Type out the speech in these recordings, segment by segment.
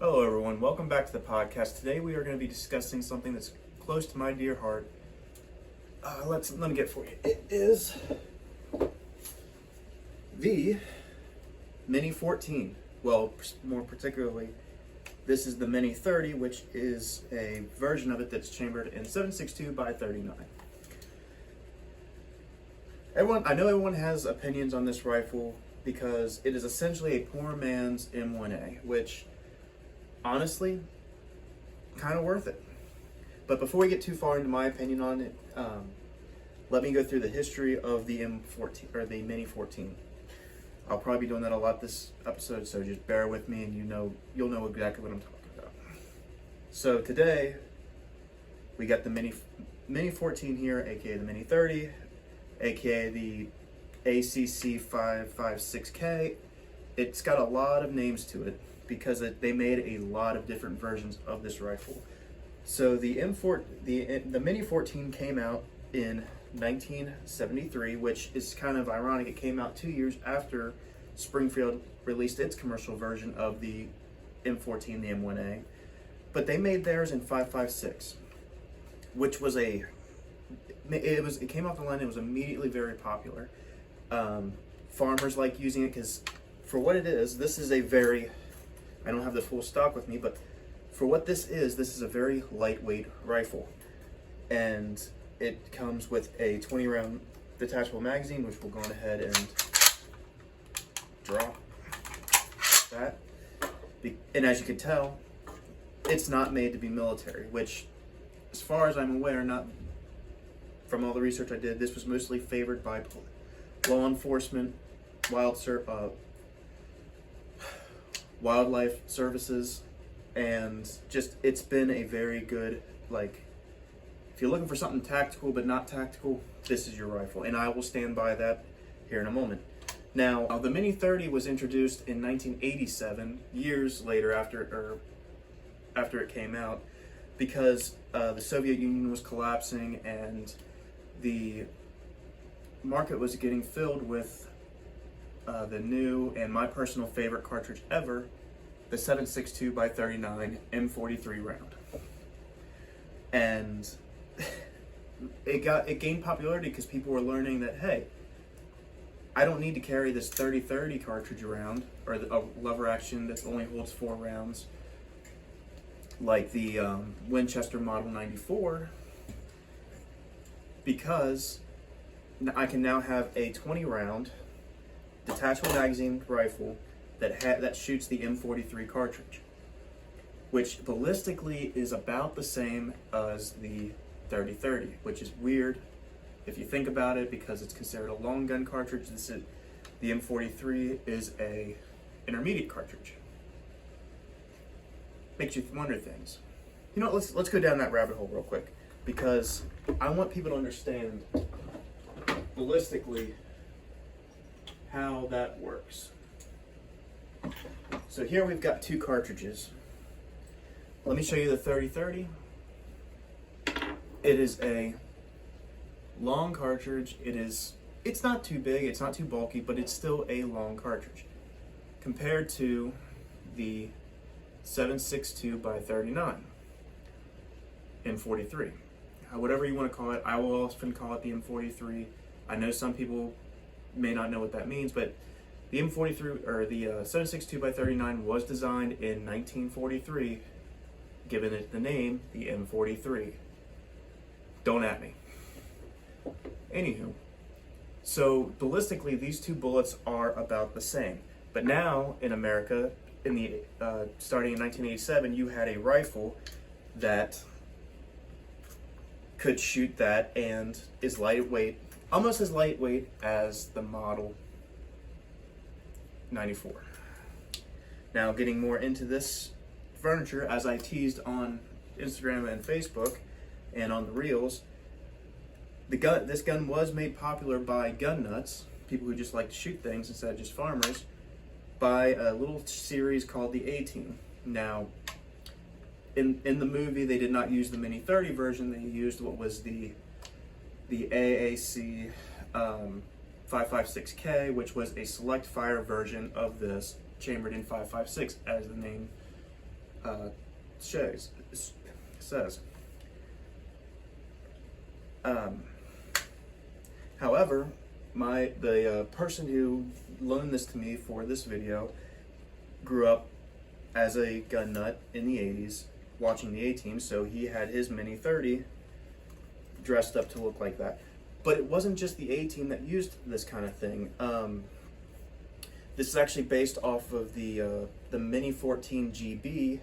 Hello everyone, welcome back to the podcast. Today we are going to be discussing something that's close to my dear heart. Let me get it for you. It is the Mini 14. Well, more particularly, this is the Mini 30, which is a version of it that's chambered in 7.62 by 39. I know everyone has opinions on this rifle because it is essentially a poor man's M1A, which honestly, kind of worth it. But before we get too far into my opinion on it, let me go through the history of the M14 or the Mini 14. I'll probably be doing that a lot this episode, so just bear with me, and you'll know exactly what I'm talking about. So today, we got the Mini 14 here, aka the Mini 30, aka the ACC 556K. It's got a lot of names to it, because they made a lot of different versions of this rifle. So the Mini 14 came out in 1973, which is kind of ironic. It came out 2 years after Springfield released its commercial version of the M14, the M1A. But they made theirs in 5.56, which was it came off the line. It was immediately very popular. Farmers like using it because, for what it is, this is a very, I don't have the full stock with me, but for what this is a very lightweight rifle. And it comes with a 20-round detachable magazine, which we'll go on ahead and draw that. And as you can tell, it's not made to be military, which, as far as I'm aware, not from all the research I did, this was mostly favored by law enforcement, wildlife services, and just it's been a very good, like, if you're looking for something tactical but not tactical, this is your rifle, and I will stand by that here in a moment. Now, the Mini 30 was introduced in 1987, years later after it came out, because the Soviet Union was collapsing and the market was getting filled with the new and my personal favorite cartridge ever, the 7.62 by 39 M43 round. And it gained popularity because people were learning that, hey, I don't need to carry this 30-30 cartridge around, or a lever action that only holds 4 rounds, like the Winchester Model 94, because I can now have a 20-round detachable magazine rifle that shoots the M43 cartridge, which ballistically is about the same as the 30-30, which is weird if you think about it, because it's considered a long gun cartridge. The M43 is a intermediate cartridge. Makes you wonder things. You know, let's go down that rabbit hole real quick, because I want people to understand ballistically how that works. So here we've got 2 cartridges. Let me show you the 30-30. It is a long cartridge. It's not too big, it's not too bulky, but it's still a long cartridge compared to the 7.62 by 39 M43. Whatever you want to call it. I will often call it the M43. I know some people may not know what that means, but the M43, or the 7.62 by 39, was designed in 1943, giving it the name the M43. Don't at me. Anywho, so ballistically, these 2 bullets are about the same. But now in America, starting in 1987, you had a rifle that could shoot that and is lightweight, almost as lightweight as the Model 94. Now, getting more into this furniture, as I teased on Instagram and Facebook and on the reels, this gun was made popular by gun nuts, people who just like to shoot things instead of just farmers, by a little series called the A-Team. Now, in the movie, they did not use the Mini 30 version. They used what was the AAC 556K, which was a select fire version of this, chambered in 556, as the name says. However, the person who loaned this to me for this video grew up as a gun nut in the 80s watching the A-Team, so he had his Mini 30 dressed up to look like that. But it wasn't just the A-Team that used this kind of thing. This is actually based off of the Mini 14 GB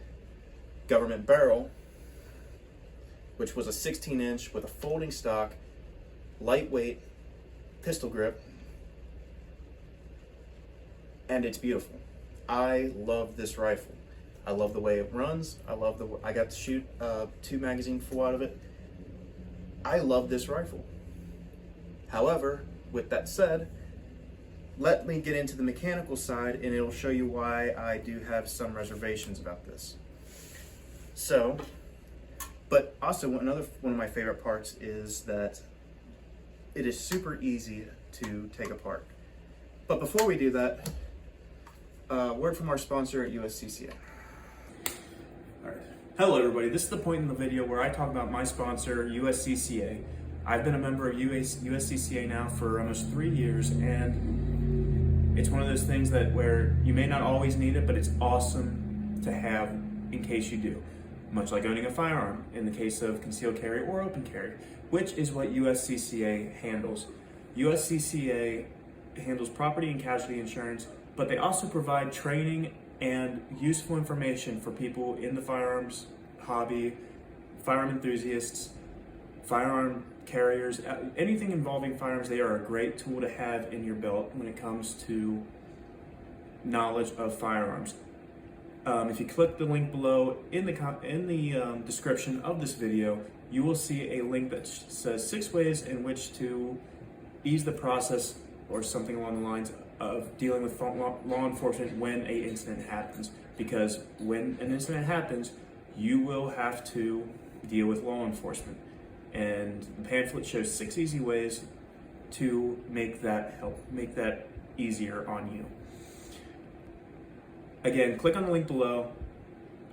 government barrel, which was a 16-inch with a folding stock, lightweight pistol grip, and it's beautiful. I love this rifle. I love the way it runs. I got to shoot 2 magazines full out of it. I love this rifle. However, with that said, let me get into the mechanical side and it'll show you why I do have some reservations about this. So, but also one of my favorite parts is that it is super easy to take apart. But before we do that, word from our sponsor at USCCA. All right. Hello everybody, this is the point in the video where I talk about my sponsor, USCCA. I've been a member of USCCA now for almost 3 years, and it's one of those things that where you may not always need it, but it's awesome to have in case you do. Much like owning a firearm in the case of concealed carry or open carry, which is what USCCA handles. USCCA handles property and casualty insurance, but they also provide training and useful information for people in the firearms hobby, firearm enthusiasts, firearm carriers, anything involving firearms. They are a great tool to have in your belt when it comes to knowledge of firearms. If you click the link below in the description of this video, you will see a link that says 6 ways in which to ease the process, or something along the lines of dealing with law enforcement when an incident happens. Because when an incident happens, you will have to deal with law enforcement. And the pamphlet shows 6 easy ways to make that easier on you. Again, click on the link below,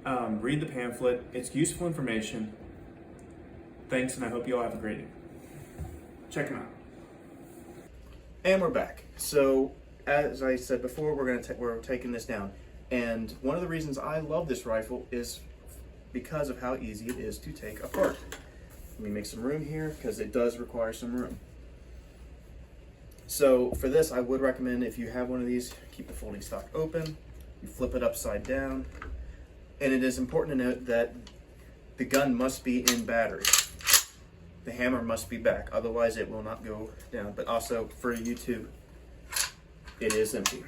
read the pamphlet. It's useful information. Thanks, and I hope you all have a great day. Check them out. And we're back. So, as I said before, we're taking this down. And one of the reasons I love this rifle is because of how easy it is to take apart. Let me make some room here, because it does require some room. So for this, I would recommend, if you have one of these, keep the folding stock open. You flip it upside down. And it is important to note that the gun must be in battery. The hammer must be back, otherwise it will not go down. But also for YouTube, it is empty.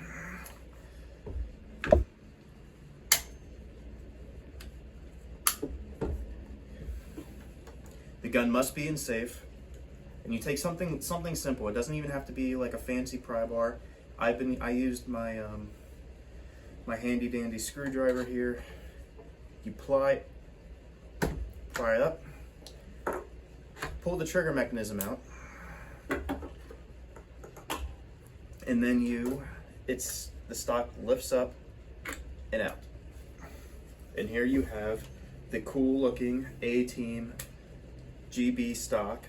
The gun must be in safe, and you take something simple. It doesn't even have to be like a fancy pry bar. I used my my handy dandy screwdriver here. You pry it up, pull the trigger mechanism out, and then the stock lifts up and out. And here you have the cool looking A-Team GB stock.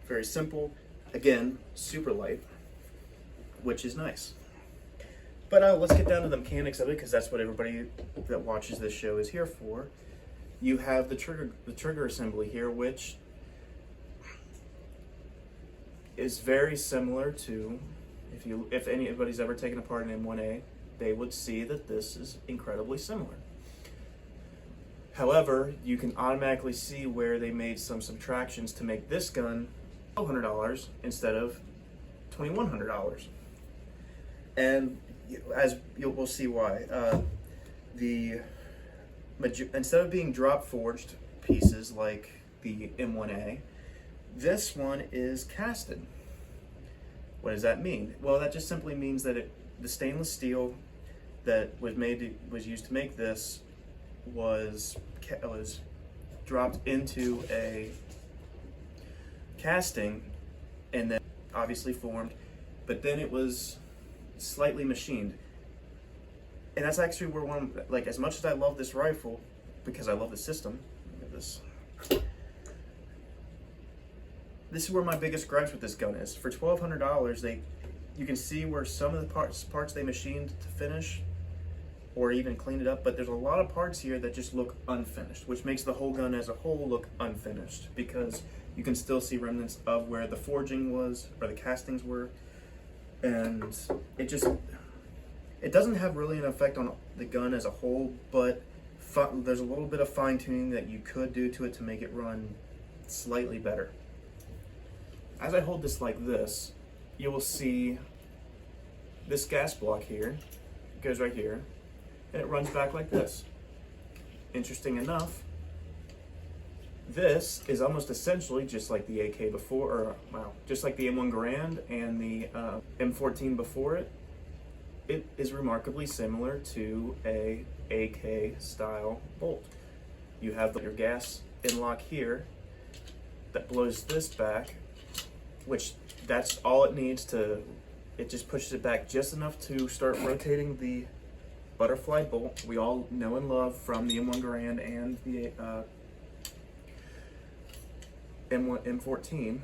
Very simple, again, super light, which is nice. But let's get down to the mechanics of it, because that's what everybody that watches this show is here for. You have the trigger assembly here, which is very similar to, if anybody's ever taken apart an M1A, they would see that this is incredibly similar. However, you can automatically see where they made some subtractions to make this gun $1,200 instead of $2,100. And as we'll see why. Instead of being drop forged pieces like the M1A, this one is casted. What does that mean? Well, that just simply means that the stainless steel that was used to make this was dropped into a casting and then obviously formed, but then it was slightly machined. And that's actually where like, as much as I love this rifle, because I love the system, look at this. This is where my biggest gripes with this gun is. For $1,200, you can see where some of the parts they machined to finish, or even cleaned it up, but there's a lot of parts here that just look unfinished, which makes the whole gun as a whole look unfinished, because you can still see remnants of where the forging was, or the castings were, and it doesn't have really an effect on the gun as a whole, but there's a little bit of fine tuning that you could do to it to make it run slightly better. As I hold this like this, you will see this gas block here, it goes right here, and it runs back like this. Interesting enough, this is almost essentially just like the AK before, or wow, just like the M1 Garand and the M14 before it. It is remarkably similar to a AK style bolt. You have your gas inlock here that blows this back, which that's all it needs to, it just pushes it back just enough to start rotating the butterfly bolt we all know and love from the M1 Garand and the M14,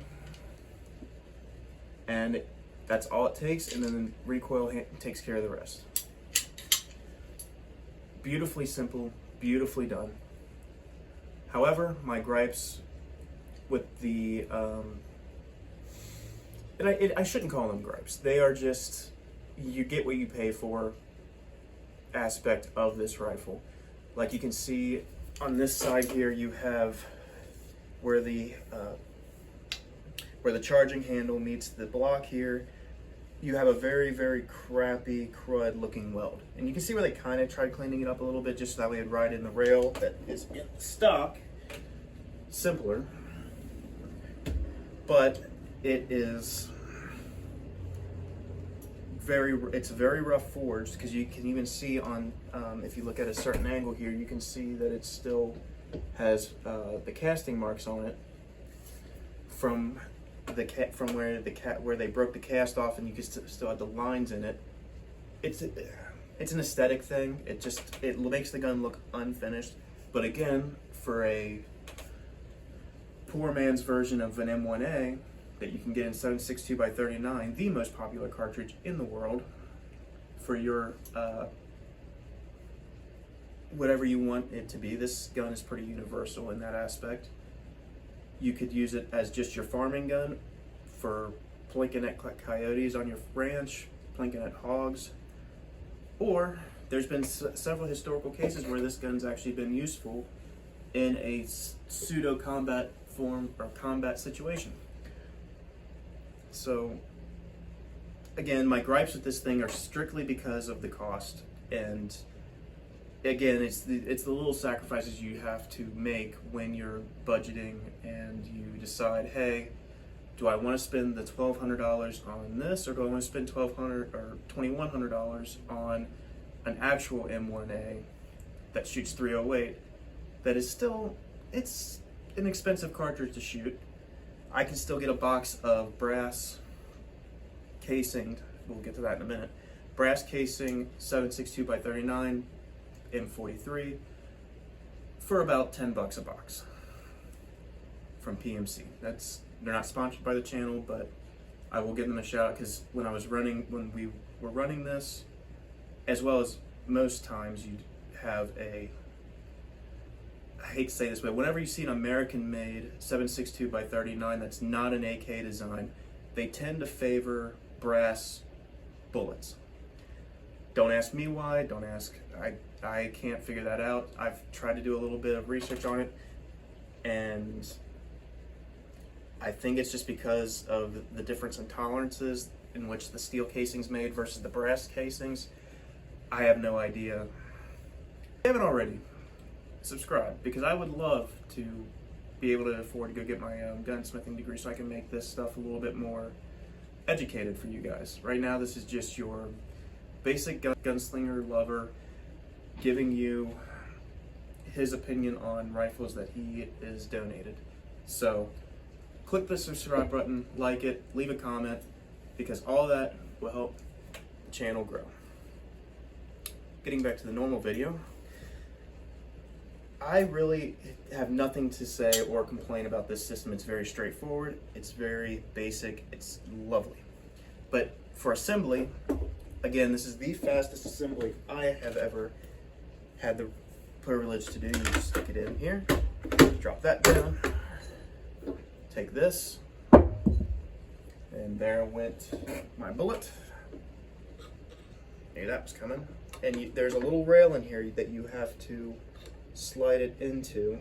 and that's all it takes, and then the recoil takes care of the rest. Beautifully simple, beautifully done. However, my gripes with the I shouldn't call them gripes. They are just, you get what you pay for aspect of this rifle. Like you can see on this side here, you have where the charging handle meets the block here. You have a very, very crappy crud looking weld. And you can see where they kind of tried cleaning it up a little bit just so that way it'd ride in the rail that is in stock. Simpler. But it is it's very rough forged, because you can even see on, if you look at a certain angle here, you can see that it still has the casting marks on it from where they broke the cast off, and you can still have the lines in it. It's an aesthetic thing. It makes the gun look unfinished. But again, for a poor man's version of an M1A that you can get in 7.62x39, the most popular cartridge in the world, for your whatever you want it to be. This gun is pretty universal in that aspect. You could use it as just your farming gun for plinking at coyotes on your ranch, plinking at hogs, or there's been several historical cases where this gun's actually been useful in a pseudo-combat form or combat situation. So again, my gripes with this thing are strictly because of the cost, and again, it's the little sacrifices you have to make when you're budgeting and you decide, hey, do I want to spend the $1,200 on this, or do I want to spend $1,200 or $2,100 on an actual M1A that shoots 308? That is still, it's an expensive cartridge to shoot. I can still get a box of brass casing, we'll get to that in a minute, brass casing 7.62x39 M43 for about $10 a box from PMC. They're not sponsored by the channel, but I will give them a shout out, because when we were running this, as well as most times, you'd have I hate to say this, but whenever you see an American-made 7.62x39 that's not an AK design, they tend to favor brass bullets. Don't ask me why, don't ask, I can't figure that out. I've tried to do a little bit of research on it, and I think it's just because of the difference in tolerances in which the steel casing's made versus the brass casings. I have no idea. If you haven't already, subscribe, because I would love to be able to afford to go get my gunsmithing degree so I can make this stuff a little bit more educated for you guys. Right now, this is just your basic gunslinger lover giving you his opinion on rifles that he is donated. So click the subscribe button, like it, leave a comment, because all that will help the channel grow. getting back to the normal video, I really have nothing to say or complain about this system. It's very straightforward, it's very basic, it's lovely. But for assembly, again, this is the fastest assembly I have ever had the privilege to do. You just stick it in here, drop that down, take this, and there went my bullet. Knew that was coming. And there's a little rail in here that you have to slide it into.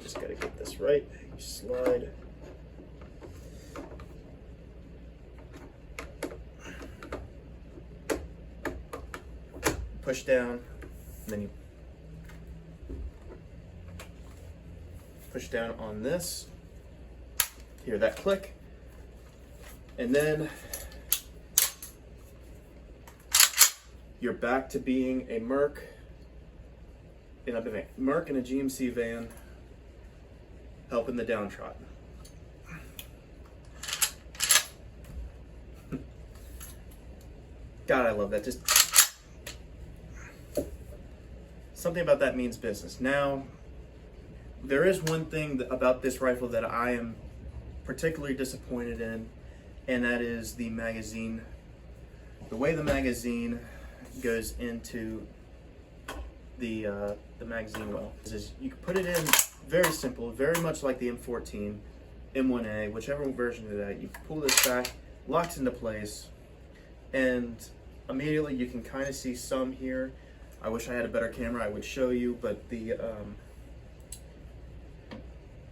Just gotta get this right. You slide. Push down, and then you push down on this. Hear that click. And then you're back to being a Merc in a GMC van helping the downtrodden. God, I love that. Just something about that means business. Now, there is one thing about this rifle that I am particularly disappointed in, and that is the magazine. The way the magazine goes into the magazine well is you can put it in very simple, very much like the M14, M1A, whichever version of that. You pull this back, locks into place, and immediately you can kind of see some here. I wish I had a better camera, I would show you, but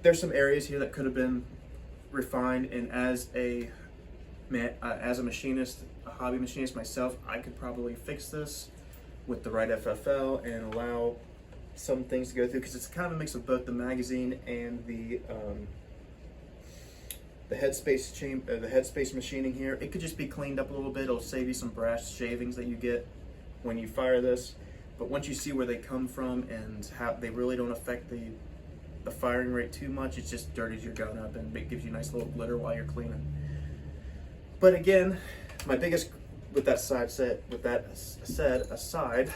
there's some areas here that could have been refined, and as a machinist, a hobby machinist myself, I could probably fix this with the right FFL and allow some things to go through, because it's kind of a mix of both the magazine and the headspace machining here. It could just be cleaned up a little bit. It'll save you some brass shavings that you get when you fire this. But once you see where they come from and how they really don't affect the firing rate too much, it just dirties your gun up and it gives you a nice little glitter while you're cleaning. But again, my biggest, with that said aside,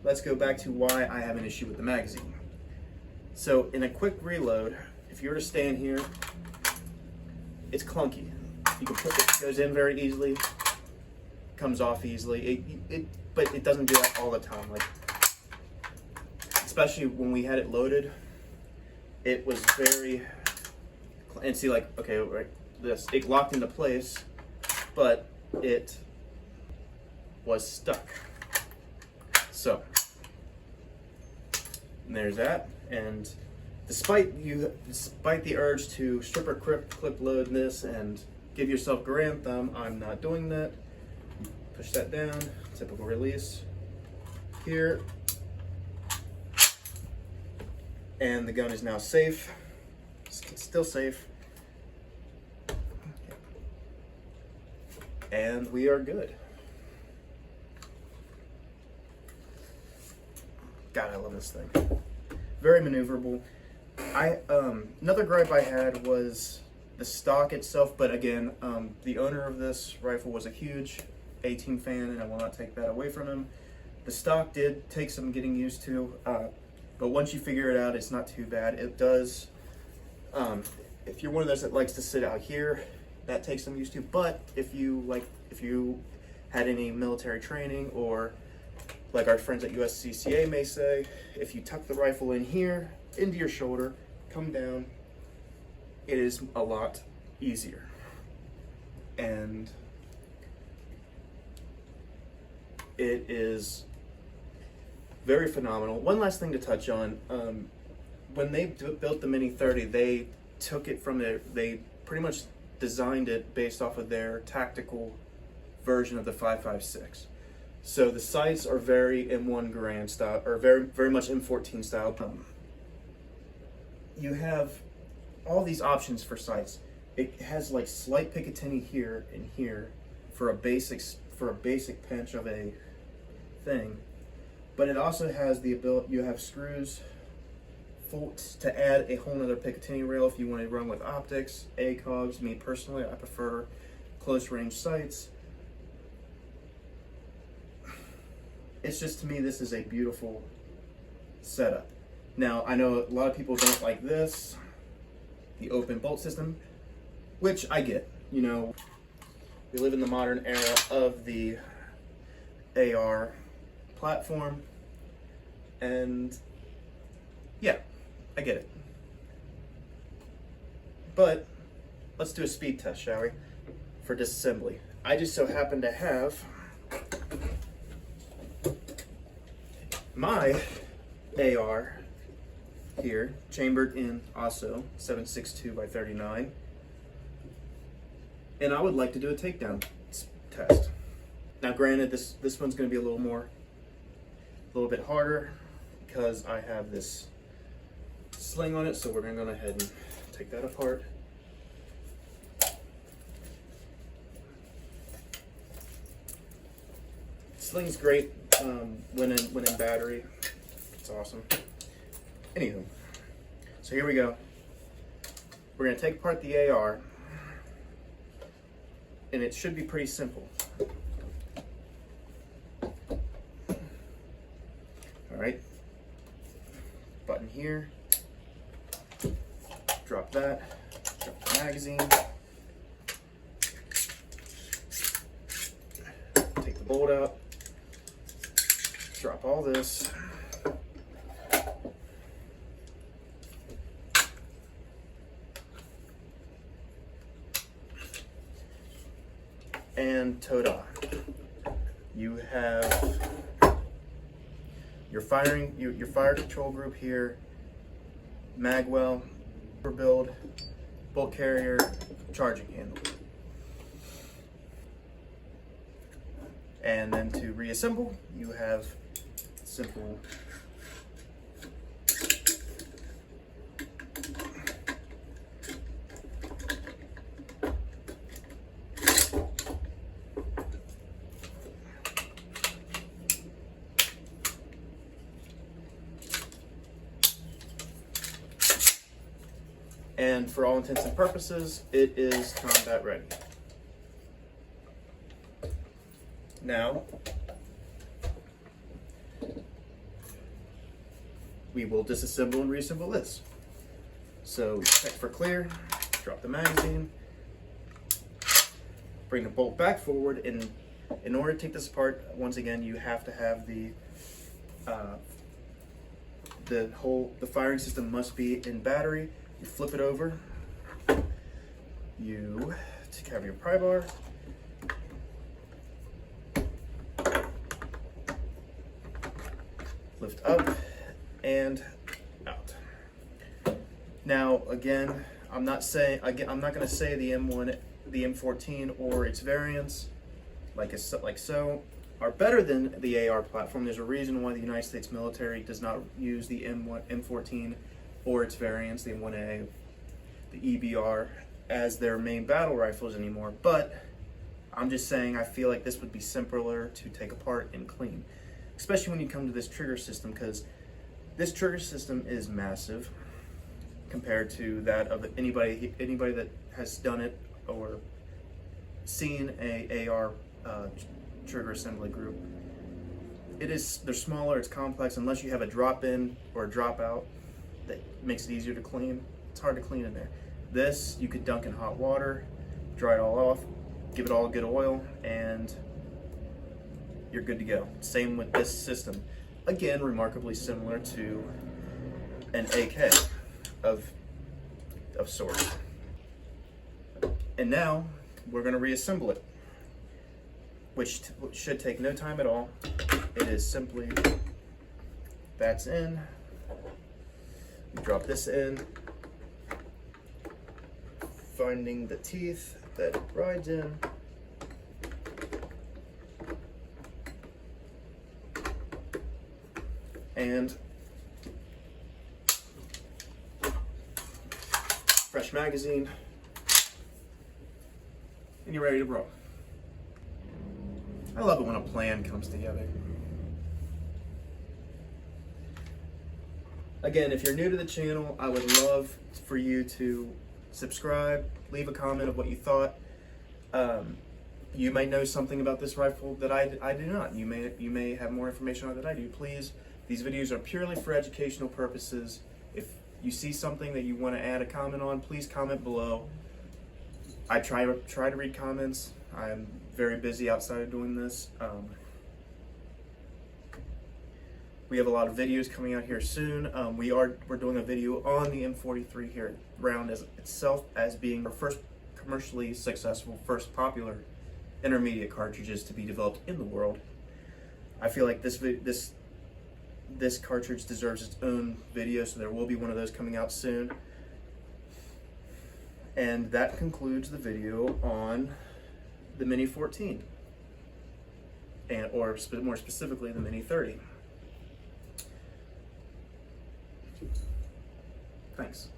let's go back to why I have an issue with the magazine. So in a quick reload, if you were to stand here, it's clunky. You can put it goes in very easily, comes off easily. But it doesn't do that all the time. Like, especially when we had it loaded, it was very, and see, like, okay, right, it locked into place, but it was stuck. So, and there's that. And despite the urge to stripper clip load this and give yourself grand thumb, I'm not doing that. Push that down, typical release here. And the gun is now safe, it's still safe. And we are good. God, I love this thing. Very maneuverable. Another gripe I had was the stock itself, but again, the owner of this rifle was a huge A-Team fan, and I will not take that away from him. The stock did take some getting used to, but once you figure it out, it's not too bad. It does, if you're one of those that likes to sit out here, that takes some used to, but if you had any military training, or like our friends at USCCA may say, if you tuck the rifle in here, into your shoulder, come down, it is a lot easier. And it is very phenomenal. One last thing to touch on, when they built the Mini 30, they took it from they pretty much designed it based off of their tactical version of the 5.56. So the sights are very M1 Garand style, or very much M14 style. You have all these options for sights. It has like slight Picatinny here and here for a basic pinch of a thing, but it also has the ability, you have screws to add a whole nother Picatinny rail if you want to run with optics, ACOGs. Me personally, I prefer close range sights. It's just, to me, this is a beautiful setup. Now, I know a lot of people don't like this, the open bolt system, which I get. You know, we live in the modern era of the AR platform, and yeah, I get it. But let's do a speed test, shall we, for disassembly. I just so happen to have my AR here, chambered in also 7.62 by 39, and I would like to do a takedown test. Now, granted, this one's going to be a little bit harder because I have this sling on it, so we're going to go ahead and take that apart. Sling's great when in battery. It's awesome. Anywho, so here we go. We're going to take apart the AR, and it should be pretty simple. All right, button here, drop that, drop the magazine, take the bolt out, drop all this, and ta-da. You have your fire control group here, magwell, build, bolt carrier, charging handle. And then to reassemble, you have simple and for all intents and purposes, it is combat ready. Now, we will disassemble and reassemble this. So check for clear, drop the magazine, bring the bolt back forward, and in order to take this apart, once again, you have to have the firing system must be in battery. You flip it over, you have your pry bar, lift up and out. Now, again, I'm not going to say the M1, the M14 or its variants, like so, are better than the AR platform. There's a reason why the United States military does not use the M14 or its variants, the M1A, the EBR, as their main battle rifles anymore. But I'm just saying, I feel like this would be simpler to take apart and clean, especially when you come to this trigger system, because this trigger system is massive compared to that of anybody that has done it or seen a AR trigger assembly group. They're smaller, it's complex. Unless you have a drop in or a drop out that makes it easier to clean, it's hard to clean in there. This, you could dunk in hot water, dry it all off, give it all a good oil, and you're good to go. Same with this system. Again, remarkably similar to an AK of sorts. And now we're going to reassemble it, which should take no time at all. It is simply, that's in, we drop this in, finding the teeth that it rides in, and fresh magazine, and you're ready to roll. I love it when a plan comes together. Again, if you're new to the channel, I would love for you to subscribe, leave a comment of what you thought. you may know something about this rifle that I do not. You may have more information on it than I do. Please, these videos are purely for educational purposes. If you see something that you want to add a comment on, please comment below. I try to read comments. I'm very busy outside of doing this. We have a lot of videos coming out here soon. We're doing a video on the M43 here round as itself as being our first commercially successful, first popular intermediate cartridges to be developed in the world. I feel like this cartridge deserves its own video, so there will be one of those coming out soon. And that concludes the video on the Mini 14, or more specifically the Mini 30. Thanks.